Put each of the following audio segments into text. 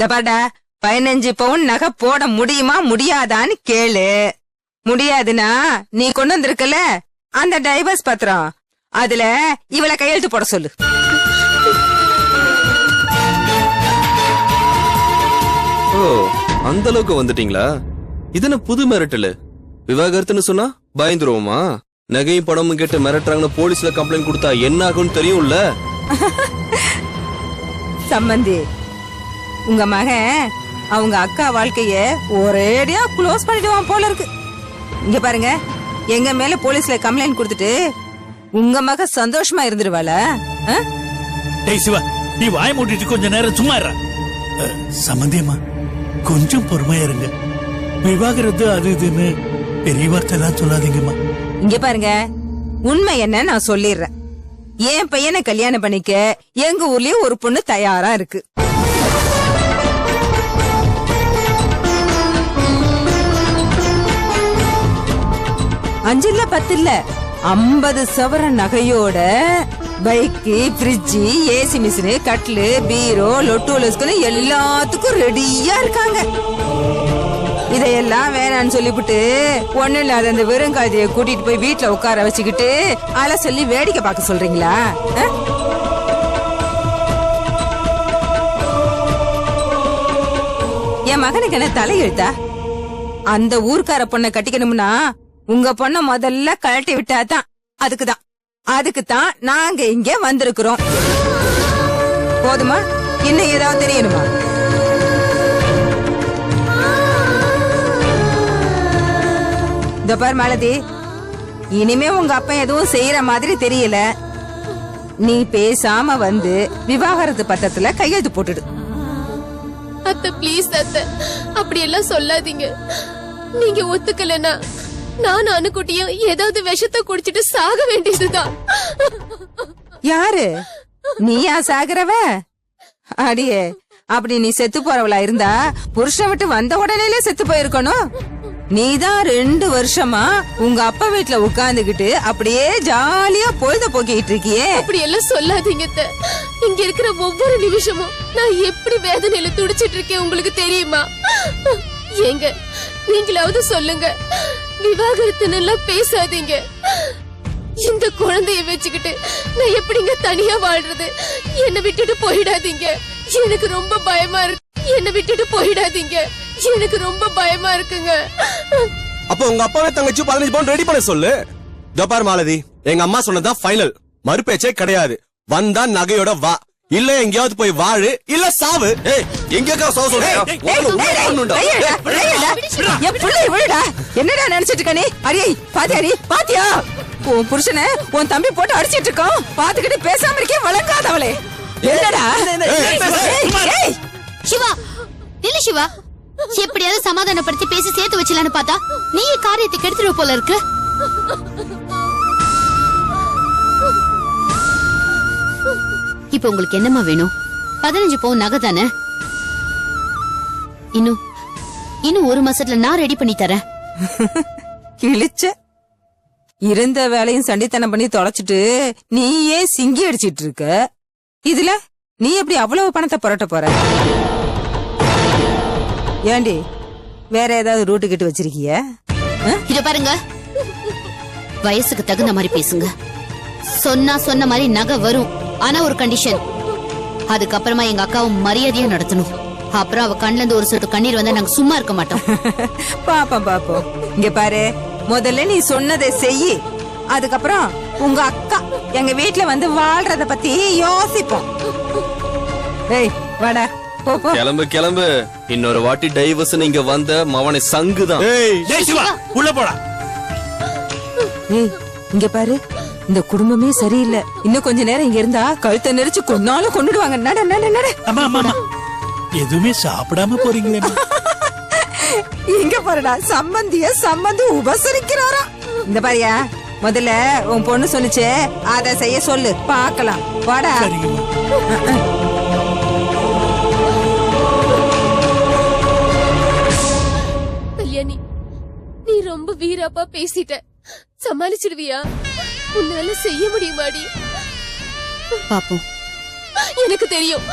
தபாடா 15 பவுன் நகை போட முடியுமா முடியாதான்னு கேளு. முடியாதுன்னா நீ கொண்டு வந்திருக்கல அந்த டைவர்ஸ் பத்திரம், அதுல இவளை கையெழுத்து போட சொல்லு. ஓ, அந்த அளவுக்கு வந்துட்டீங்களா? இதுன புது மிரட்டல். விவாகரத்துன்னு சொன்னா பயந்துருவோமா? நகையும் பணமும் கேட்டு மிரட்டுறாங்கன்னு போலீஸ்ல கம்ப்ளைண்ட் கொடுத்தா என்ன ஆகும்னு தெரியும்ல. சம்பந்தி, உங்க மகன் அவங்க அக்கா வாழ்க்கைய ஒரேடியா க்ளோஸ் பண்ணிடுவான் போல இருக்கு. இங்க பாருங்க, எங்க மேல போலீஸ்ல கம்ப்ளைண்ட் கொடுத்துட்டு உங்க மக சந்தோஷமா இருந்துருவாள? டேய் சிவா, நீ வாய மூடிட்டு கொஞ்ச நேரம் சும்மா இரு. சம்பந்தியம்மா, கொஞ்சம் பொறுமையா இருங்க. விவாகரத்து அது இதுன்னு பெரிய வார்த்தை தான் சொல்லாதீங்கம்மா. இங்க பாருங்க, உண்மை என்ன நான் சொல்லிடுறேன். என் பையனை கல்யாணம் பண்ணிக்க எங்க ஊர்லயே ஒரு பொண்ணு தயாரா இருக்கு. அஞ்சு இல்ல 10 இல்ல 50 சவரன் நகையோட பைக்கு, ஃப்ரிட்ஜ், ஏசி மிஷினு, கட்லு, பீரோ, லொட்டோலஸ்க்கு எல்லாத்துக்கும் ரெடியா இருக்காங்க. இதையெல்லாம் வேணான்னு சொல்லிவிட்டு ஒண்ணு இல்லாத அந்த வெறுங்காதியை கூட்டிட்டு போய் வீட்டுல உட்கார வச்சுக்கிட்டு அல சொல்லி வேடிக்கை பார்க்க சொல்றீங்களா? என் மகனுக்கு என்ன தலையெழுத்தா? அந்த ஊர்க்கார பொண்ணை கட்டிக்கணும்னா உங்க பொண்ண முதல்ல கழட்டி விட்டாதான். அதுக்குதான் நாங்க இங்க வந்திருக்கிறோம். போதுமா? இன்னும் ஏதாவது தெரியணுமா? இந்த பார் மாலதி, இனிமே உங்க அப்பா எதுவும் செய்யற மாதிரி தெரியல. நீ பேசாம வந்து விவாகரத்து பத்திரத்துல கையெழுத்து போட்டுடு. அத்தை ப்ளீஸ் அத்தை, அப்படி எல்லாம் சொல்லாதீங்க. நீங்க ஒத்துக்கலனா நான் அனுக்குட்டியும் ஏதாவது விஷத்தை குடிச்சிட்டு சாக வேண்டியதுதான். யாரு நீயா சாகுறவ? அடியே, அப்படி நீ செத்து போறவளா இருந்தா புருஷன் விட்டு வந்த உடனே செத்து போயிருக்கணும். நீதான் 2 வருஷமா உங்க அப்பா வீட்டுல உட்கார்ந்துகிட்டு அப்படியே ஜாலியா பொழுத போக்கிட்டு இருக்கியே. அப்படி எல்லாம் சொல்லாதீங்க. இங்க இருக்கிற ஒவ்வொரு நிமிஷமும் நான் எப்படி வேதனையில துடிச்சிட்டு இருக்கேன் உங்களுக்கு தெரியுமா? ஏங்க, நீங்களாவது சொல்லுங்க. விவாகரத்துன்னு எல்லாம் பேசாதீங்க. இந்த குழந்தைய வச்சுக்கிட்டு நான் எப்படிங்க தனியா வாழ்றது? என்ன விட்டுட்டு போயிடாதீங்க, எனக்கு ரொம்ப பயமா இருக்கு. என்ன விட்டுட்டு போயிடாதீங்க, எனக்கு ரொம்ப பயமா இருக்குங்க. அப்ப உங்க அப்பாவே தங்கச்சி 15 பவுன் ரெடி பண்ண சொல்லு. ஜப்பார் மாலதி, எங்க அம்மா சொன்னதான் ஃபைனல். மறுபேச்சே கிடையாது. வந்தா நகையோட வா, இல்ல எங்கயாவது போய் வாழு, இல்ல சாவு. எங்கக்கா சாவு சொல்றேன்? என்னடா நினைச்சிட்டு இருக்க நீ? அரியை பாத்தியா? உன் புருஷனை உன் தம்பி போட்டு அடிச்சிட்டு இருக்கோம். பாத்துக்கிட்டு பேசாம இருக்கே வளர்க்காதவளே. என்னடா சிவா, இல்ல சிவா, எப்படியாவது சமாதானப்படுத்தி பேசி சேர்த்து வச்சலான்னு பார்த்தா நீ காரியத்தை கெடுத்துருவ போல இருக்கு. இப்ப உங்களுக்கு என்னமா வேணும்? 15 பவுன் நகை தானே? இன்னும் 1 மாசத்துல நான் ரெடி பண்ணி தரேன். கிழிச்ச இருந்த வேலையும் சண்டித்தனம் பண்ணி தொலைச்சிட்டு நீயே சிங்கி அடிச்சிட்டு இருக்க. இதுல நீ எப்படி அவ்வளவு பணத்தை புரட்ட போற? ஏண்டி, வேற ஏதாவது ரூட்டு கிட்டு வச்சிருக்கிய? இத பாருங்க, வயசுக்கு தகுந்த மாதிரி பேசுங்க. சொன்ன மாதிரி நகை வரும், ஆனா ஒரு கண்டிஷன். அதுக்கப்புறமா எங்க அக்காவும் மரியாதையா நடத்தணும். அப்புறம் அவ கண்ணுல இருந்து ஒரு சொட்டு கண்ணீர் வந்தா நாங்க சும்மா இருக்க மாட்டோம். பாப்போம். இங்க பாரு, முதல்ல நீ சொன்னதை செய். அதுக்கப்புறம் உங்க அக்கா எங்க வீட்டுல வந்து வாழ்றத பத்தி யோசிப்போம். ஏய் வாடா, போ. கிளம்பு. இன்னொரு வாட்டி டைவர்ஸ் இங்க வந்த மவனை சங்குதான். உள்ள போடா. இங்க பாரு, இந்த குடும்பமே சரியில்லை. இன்னும் கொஞ்ச நேரம் இங்க இருந்தா கழுத்தை நெரிச்சு கொன்னாலும் கொண்டுடுவாங்க. நட. அம்மா, எதுவுமே சாப்பிடாம போறீங்களே? இங்க பாருடா, சம்பந்தி உபசரிக்கிறாரா. இந்த பாரியா, முதல்ல உன் பொண்ணு சொல்லுச்சே அத செய்ய சொல்லு, பாக்கலாம். வாடா. கல்யாணி, நீ ரொம்ப வீராப்பா பேசிட்ட. சமாளிச்சிடுவியா? உன்னால செய்ய முடியுமாடி? பாப்போம். எனக்கு தெரியும்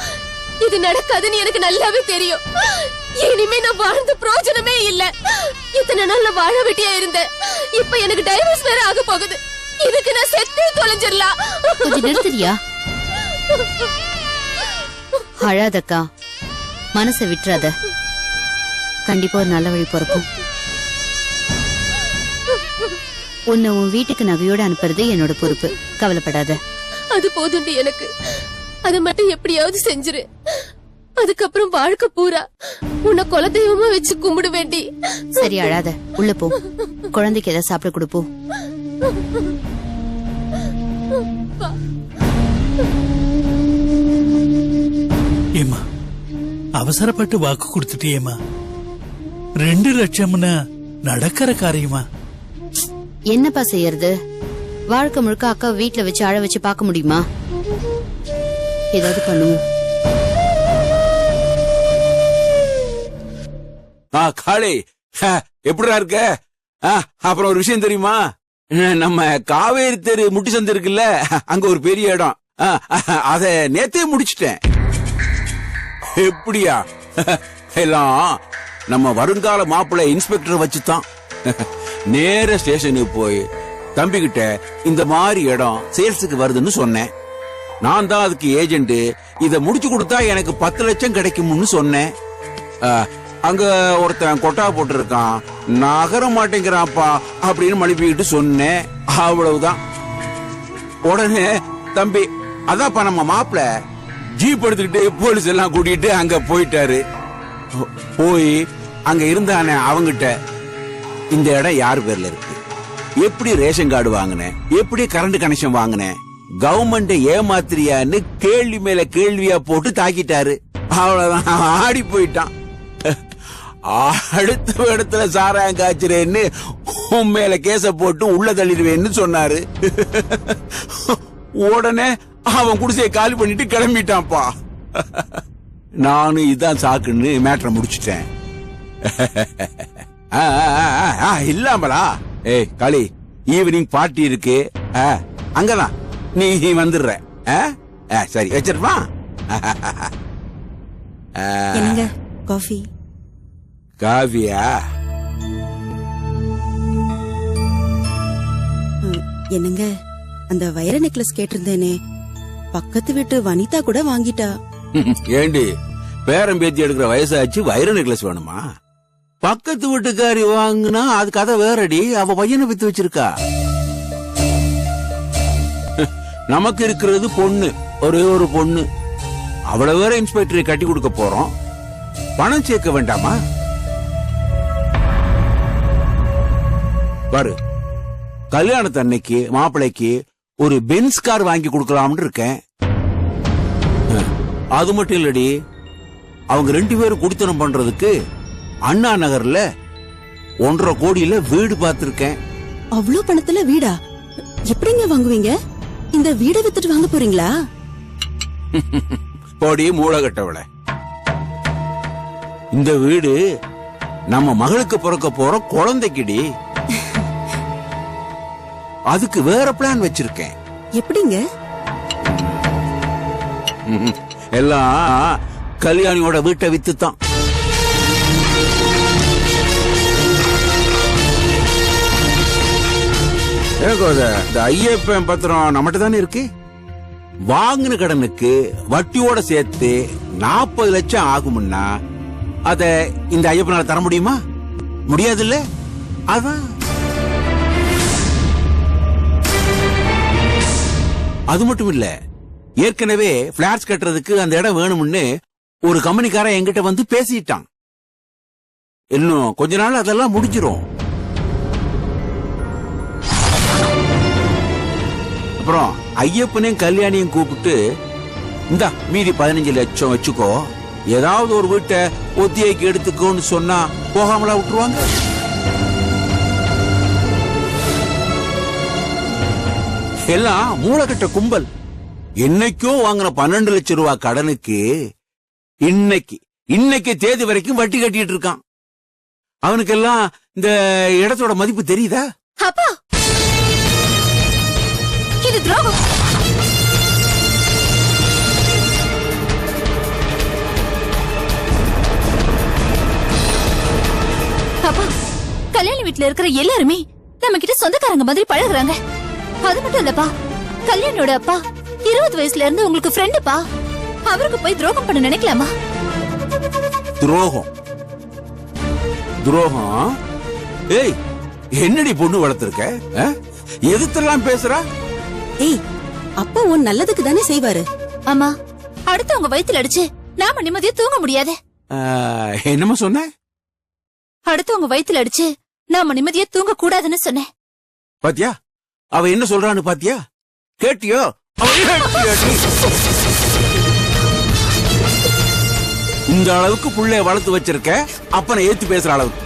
இது நடக்காதுன்னு எனக்கு நல்லாவே தெரியும். இனிமே நான் வாழ்ந்த பிரயோஜனமே இல்ல. இத்தனை நாள்ல வாழ வெட்டியா இருந்தேன். இப்ப எனக்கு டைவர்ஸ் வேற ஆக போகுது. இதுக்கு நான் செத்தே தொலைஞ்சிடலாம். கொஞ்சம் நிறுத்துறியா? அழாதக்கா, மனசை விட்டுறாத. கண்டிப்பா ஒரு நல்ல வழி பிறக்கும். உன்னை உன் வீட்டுக்கு நகையோட அனுப்புறது என்னோட பொறுப்பு. கவலைப்படாத. அது போதுண்டு எனக்கு. அதை மட்டும் எப்படியாவது செஞ்சிரு. அதுக்கப்புறம் வாழ்க்கை பூரா உன்னை குலதெய்வமா வச்சு கும்பிட வேண்டி. சரி, அழாத. உள்ள போ. குழந்தைக்கு ஏதாவது சாப்பிட கொடுப்போ. ஏமா, அவசரப்பட்டு வாக்கு கொடுத்துட்டியேமா. 2 லட்சம்னா நடக்கிற காரியமா? என்னப்பா செய்யறது? வாழ்க்கை முழுக்க அக்கா வீட்டுல வச்சு அழ வச்சு பார்க்க முடியுமா? ஏதாவது பண்ணுவோம். காளி, எப்படிடா இருக்க? அப்புறம் ஒரு விஷயம் தெரியுமா? நம்ம காவேரி தெரு முட்டி சந்து இருக்குல்ல, அங்க ஒரு பெரிய இடம். அத நேத்தே முடிச்சிட்டேன். எப்படியா? எல்லாம் நம்ம வருங்கால மாப்பிள்ளை இன்ஸ்பெக்டர் வச்சுதான். நேர ஸ்டேஷனுக்கு போய் தம்பிக்கிட்ட இந்த மாதிரி இடம் சேல்ஸுக்கு வருதுன்னு சொன்னேன். நான் தான் அதுக்கு ஏஜென்ட். இத முடிச்சு கொடுத்தா எனக்கு 10 லட்சம் கிடைக்கும்னு சொன்னேன். அங்க ஒருத்தன் கொட்டா போட்டு இருக்கான், நகர மாட்டேங்கிறான்ப்பா அப்படின்னு மழுப்பிக்கிட்டு சொன்னேன். அவ்வளவுதான். உடனே தம்பி, அதான்ப்பா நம்ம மாப்பிள்ள ஜீப் எடுத்துக்கிட்டு போலீஸ் எல்லாம் கூட்டிட்டு அங்க போயிட்டாரு. போய் அங்க இருந்தானே அவங்கிட்ட, இந்த இடம் யார் பேர்ல இருக்கு, எப்படி ரேஷன் கார்டு வாங்கினேன், எப்படி கரண்ட் கனெக்ஷன் வாங்கினேன், கவர்மெண்ட் ஏமாத்திரியான்னு கேள்வி மேல கேள்வியா போட்டு தாக்கிட்டாரு. அவ்வளவுதான், ஆடி போயிட்டான். அடுத்த இடத்துல சாராயம் காய்ச்சிறேன்னு உன் மேல கேச போட்டு உள்ள தள்ளிடுவேன்னு சொன்னாரு. உடனே அவன் குடிசையை காலி பண்ணிட்டு கிளம்பிட்டான்ப்பா. நானும் இதான் சாக்குன்னு மேட்டரை முடிச்சிட்டேன். இல்லாமலா? ஏய் காளி, ஈவினிங் பார்ட்டி இருக்கு, அங்கதான் நீ வந்துடுற. சரி, வச்சிருப்பா. காஃபி. காவியா? என்னங்க, அந்த வைர நெக்லஸ் கேட்டிருந்தேனே, பக்கத்து வீட்டு வனிதா கூட வாங்கிட்டா. ஏண்டி, பேரம் பேத்தி எடுக்கிற வயசாச்சு வைர நெக்லஸ் வேணுமா? பக்கத்து வீட்டுக்காரி வாங்குனா அது கதை வேறடி. அவ பையனை வித்து வச்சிருக்கா. நமக்கு இருக்கிறது பொண்ணு, ஒரே ஒரு பொண்ணு. அவளை வேற இன்ஸ்பெக்டரை கட்டி கொடுக்க போறோம். பணம் சேர்க்க வேண்டாமா? பாரு, கல்யாணத்து அன்னைக்கு மாப்பிள்ளைக்கு ஒரு பென்ஸ் கார் வாங்கி கொடுக்கலாம்னு இருக்கேன். அது மட்டும் இல்லடி, அவங்க 2 பேரும் குடித்தனம் பண்றதுக்கு அண்ணா நகர்ல 1.5 கோடியில வீடு பார்த்திருக்கேன். அவ்வளவு பணத்துல வீடா? எப்படிங்க வாங்குவீங்க? இந்த வீடை வித்துட்டு வாங்க போறீங்களா? கோடி மூலகட்டவள, இந்த வீடு நம்ம மகளுக்கு பிறக்க போற குழந்தைக்குடி. அதுக்கு வேற பிளான் வச்சிருக்கேன். எப்படிங்க? எல்லாம் கல்யாணியோட வீட்டை வித்துதான். இந்த ஐயப்பன் பத்திரம் நம்மகிட்ட தானே இருக்கு. வாங்கின கடனுக்கு வட்டியோட சேர்த்து 40 லட்சம் ஆகும்னா அத இந்த ஐயப்பனால தர முடியுமா? முடியாதுல்ல. அதான். அது மட்டும் இல்ல, ஏற்கனவே பிளாட்ஸ் கட்டுறதுக்கு அந்த இடம் வேணும்னு ஒரு கம்பெனிக்காரன் என்கிட்ட வந்து பேசிட்டான். இன்னும் கொஞ்ச நாள் அதெல்லாம் முடிஞ்சிரும். அப்புறம் ஐயப்பனையும் கல்யாணியும் கூப்பிட்டு, இந்த மீதி 15 லட்சம் வச்சுக்கோ, ஏதாவது ஒரு வீட்டை ஒத்தியைக்கு எடுத்துக்கோன்னு சொன்னா போகாமலா விட்டுருவாங்க? எல்லாம் மூலக்கட்ட கும்பல். என்னைக்கோ வாங்கின 12 லட்சம் ரூபாய் கடனுக்கு இன்னைக்கு தேதி வரைக்கும் வட்டி கட்டிட்டு இருக்கான். அவனுக்கெல்லாம் இந்த இடத்தோட மதிப்பு தெரியுதா? அப்பா, இது துரோகம். அப்பா, கல்யாண வீட்டுல இருக்கிற எல்லாருமே நம்ம கிட்ட சொந்தக்காரங்க மாதிரி பழகுறாங்க. அது மட்டும் இல்லப்பா, கல்யாணோட அப்பா 20 வயசுல இருந்து உங்களுக்கு ஃப்ரெண்டுப்பா. அவருக்கு போய் துரோகம் பண்ண நினைக்கலாமா? துரோகம் துரோகம்? ஏய், என்னடி பொண்ணு வளர்த்திருக்க? எதுத்தெல்லாம் பேசுறா? ஏய், அப்பா உன் நல்லதுக்கு தானே செய்வாரு. ஆமா, அடுத்தவங்க வயித்துல அடிச்சு நாம நிம்மதியா தூங்க முடியாது. என்னமா சொன்ன? அடுத்தவங்க வயித்துல அடிச்சு நாம நிம்மதியா தூங்க கூடாதுன்னு சொன்னேன். பாத்தியா அவ என்ன சொல்றான்னு? பாத்தியா? கேட்டியோ? இந்த அளவுக்கு புள்ளைய வளர்த்து வச்சிருக்க, அப்பனை ஏத்தி பேசுற அளவுக்கு.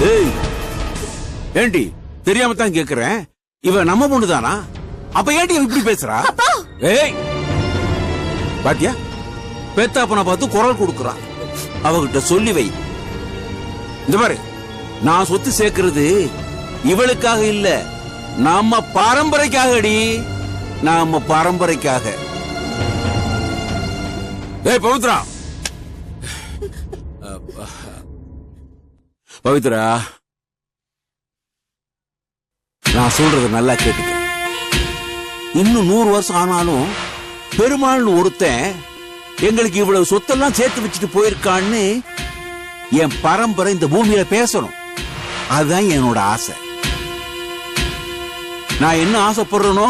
ஏய், ஏண்டி தெரியாம தான் கேக்குறேன், இவ நம்ம பொண்ணுதானா? அப்ப ஏண்டி இப்படி பேசுறா? ஏய், பாத்தியா பெத்தாப்பனை பார்த்து குரல் கொடுக்கறான். அவகிட்ட சொல்லி வை. இந்த மாதிரி நான் சொத்து சேர்க்கிறது இவளுக்காக இல்ல, நம்ம பரம்பரைக்காகடி, நம்ம பரம்பரைக்காக. ஏய் பவித்ரா, பவித்ரா, நான் சொல்றது நல்லா கேட்டுக்க. இன்னும் 100 வருஷம் ஆனாலும் பெருமாள்னு ஒருத்தன் எங்களுக்கு இவ்வளவு சொத்தெல்லாம் சேர்த்து வச்சுட்டு போயிருக்கான்னு என் பரம்பரை இந்த பூமியில பேசணும். அதுதான் என்னோட ஆசை. நான் என்ன ஆசைப்படுறேனோ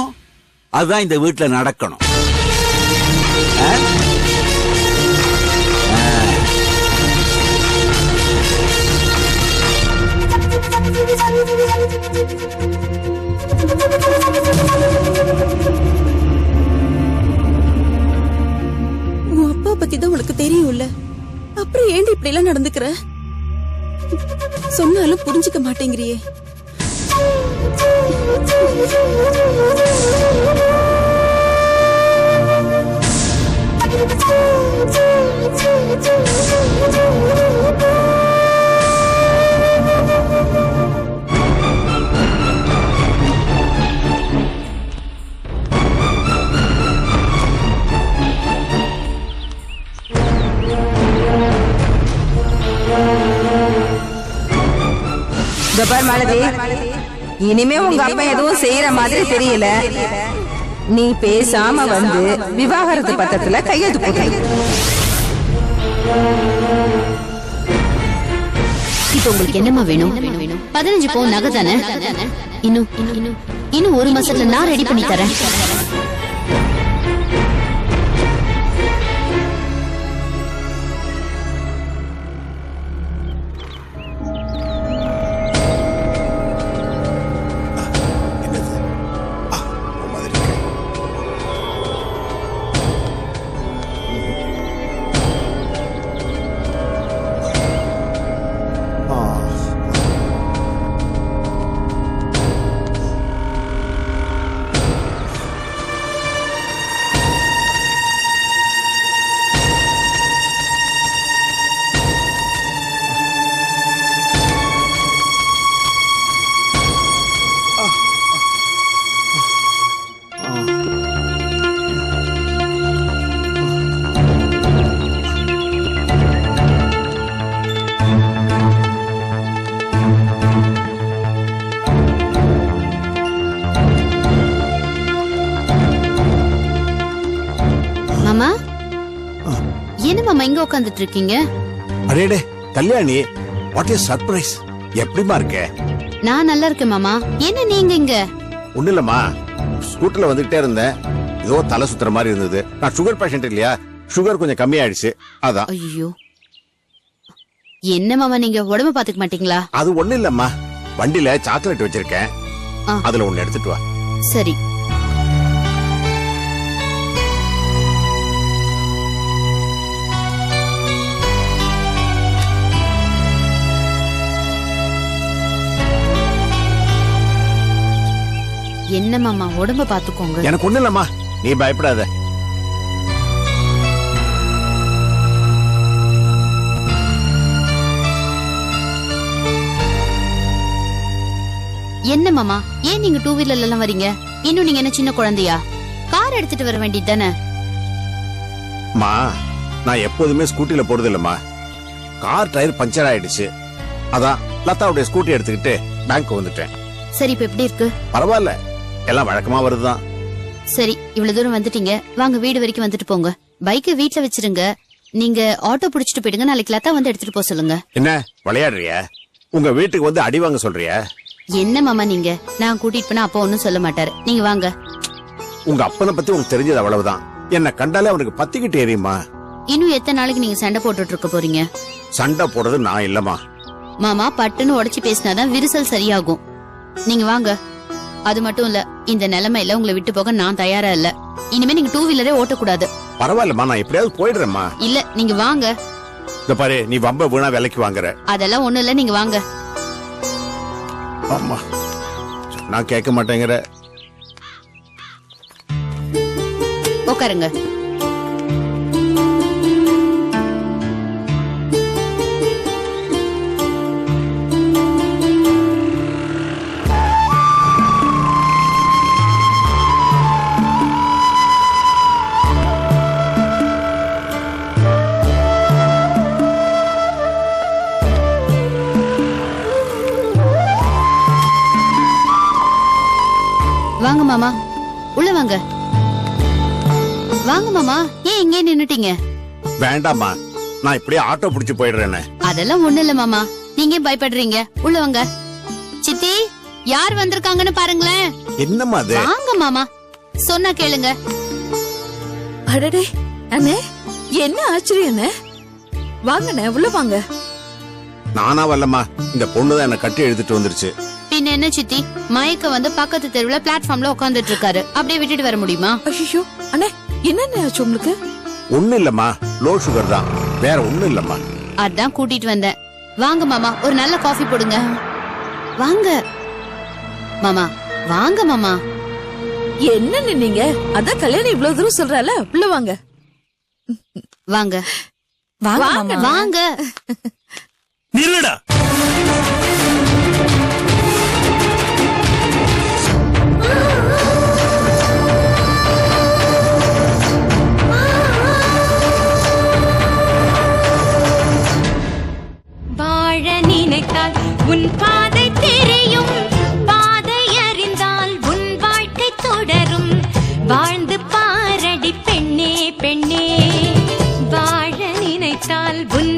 அதுதான் இந்த வீட்டுல நடக்கணும். உன் அப்பா பத்தி தான் உனக்கு தெரியும்ல, அப்புறம் ஏண்டி இப்படி எல்லாம் நடந்துக்கிற? சொன்னாலும் புரிஞ்சுக்க மாட்டேங்கிறியே. பார் மாலதி, இனிமே உங்க அப்பா எதுவும் செய்யற மாதிரி தெரியல. நீ பேசாம வந்து விவாகரத்து பத்திரத்துல கையெழுத்து போட்டு. இப்ப உங்களுக்கு என்னமா வேணும்? 15 பவுன் நகை தானே? இன்னும் 1 மாசத்துல நான் ரெடி பண்ணி தரேன். மாமா, என்ன மாமா இங்க உட்கார்ந்துட்டு இருக்கீங்க? அடேடே கல்யாணி, வாட் இஸ் சர்ப்ரைஸ். எப்படிமா இருக்க? நான் நல்லா இருக்கேன் மாமா. என்ன நீங்க இங்க? ஒண்ணு இல்லம்மா, ஸ்கூட்டர்ல வந்துகிட்டே இருந்தேன், ஏதோ தலை சுத்துற மாதிரி இருந்தது. நான் சுகர் பேஷண்ட் இல்லையா, சுகர் கொஞ்சம் கம்மியாயிடுச்சு, அதான். ஐயோ, என்ன மாமா நீங்க உடம்பு பாத்துக்க மாட்டீங்களா? அது ஒண்ணு இல்லம்மா, வண்டியில சாக்லேட் வச்சிருக்கேன், அதுல ஒண்ணு எடுத்துட்டு வா. சரி. என்ன மாமா உடம்ப பாத்துக்கோங்க. எனக்கு ஒண்ணு இல்லம்மா, நீ பயப்படாத. என்ன மாமா, ஏன் நீங்க 2 வீலர்ல எல்லாம் வரீங்க? இன்னும் நீங்க என்ன சின்ன குழந்தையா? கார் எடுத்துட்டு வர வேண்டியது தானே? மா, நான் எப்போதுமே ஸ்கூட்டில போறது இல்லம்மா, கார் டயர் பஞ்சர் ஆயிடுச்சு. அதான் லதாவுடைய ஸ்கூட்டி எடுத்துக்கிட்டு பேங்க் வந்துட்டேன். சரி இப்ப எப்படி இருக்கு? பரவாயில்ல, எல்லாம் வழக்கமா வருதுதான். சரி இவ்வளவு தூரம் வந்துட்டீங்க, வாங்க வீடு வரைக்கும் வந்துட்டு போங்க. பைக்கை வீட்டுல வச்சிருங்க, நீங்க ஆட்டோ புடிச்சிட்டு போயிடுங்க. நாளைக்கு லதா வந்து எடுத்துட்டு போக சொல்லுங்க. என்ன விளையாடுறியா? உங்க வீட்டுக்கு வந்து அடி வாங்க சொல்றியா? என்ன மாமா நீங்க, நான் கூட்டிட்டு போனா அப்பா ஒன்னும் சொல்ல மாட்டாரு. நீங்க வாங்க. உங்க அப்பனை பத்தி உனக்கு தெரிஞ்சது அவ்வளவுதான். என்ன கண்டாலே அவனுக்கு பத்திக்கிட்டு எரியுமா? இன்னும் எத்தனை நாளைக்கு நீங்க சண்டை போட்டுட்டு இருக்க போறீங்க? சண்டை போடுறது நான் இல்லமா மாமா. பட்டுன்னு உடைச்சு பேசினாதான் விரிசல் சரியாகும். நீங்க வாங்க. அது மட்டும் இல்ல, இந்த நிலைமையில உங்களை விட்டு போக நான் தயாரா இல்ல. இனிமே நீங்க 2 வீலரே ஓட்டக்கூடாது. பரவாயில்லமா, நான் எப்படியாவது போயிடுறேம்மா. இல்ல நீங்க வாங்க. இந்த பாரு, நீ வம்ப வீணா விலைக்கு வாங்குற. அதெல்லாம் ஒண்ணும் இல்ல, நீங்க வாங்க. ஆமா, நான் கேட்க மாட்டேங்கிற. உட்காருங்க. வாங்க மாமா, உள்ள வாங்க. வாங்க மாமா, ஏன் இங்கே நின்னுட்டீங்க? வேண்டாமா, நான் இப்படியே ஆட்டோ புடிச்சு போயிடுறேன்னு. அதெல்லாம் ஒண்ணு இல்ல மாமா, நீங்க பயப்படுறீங்க. உள்ள வாங்க. சித்தி, யார் வந்திருக்காங்கன்னு பாருங்களேன். என்னம்மா அது? வாங்க மாமா, சொன்னா கேளுங்க. அடடே அண்ணே, என்ன ஆச்சரியம். வாங்கண்ணே, உள்ள வாங்க. நானா வரலமா, இந்த பொண்ணுதான் என்ன கட்டி எழுதிட்டு வந்துருச்சு. பின்ன என்ன சித்தி, மயக்க வந்து பக்கத்து தெருவுல பிளாட்ஃபார்ம்ல உட்காந்துட்டு இருக்காரு, அப்படியே விட்டுட்டு வர முடியுமா? ஐயோ அண்ணே, என்ன ஆச்சு உங்களுக்கு? ஒண்ணு இல்லம்மா, லோ சுகர் தான், வேற ஒண்ணு இல்லம்மா. அதான் கூட்டிட்டு வந்தேன். வாங்க மாமா, ஒரு நல்ல காஃபி போடுங்க. வாங்க மாமா, வாங்க மாமா. என்ன நீங்க, அதான் கல்யாணம் இவ்வளவு தூரம் சொல்றால, உள்ள வாங்க. வாங்க வாங்க வாங்க. நில்லுடா. வாழ நினைத்தால் உன் பாதை தெரியும், பாதை அறிந்தால் உன் வாழ்க்கை தொடரும். வாழ்ந்து பாரடி பெண்ணே பெண்ணே, வாழ நினைத்தால் உன்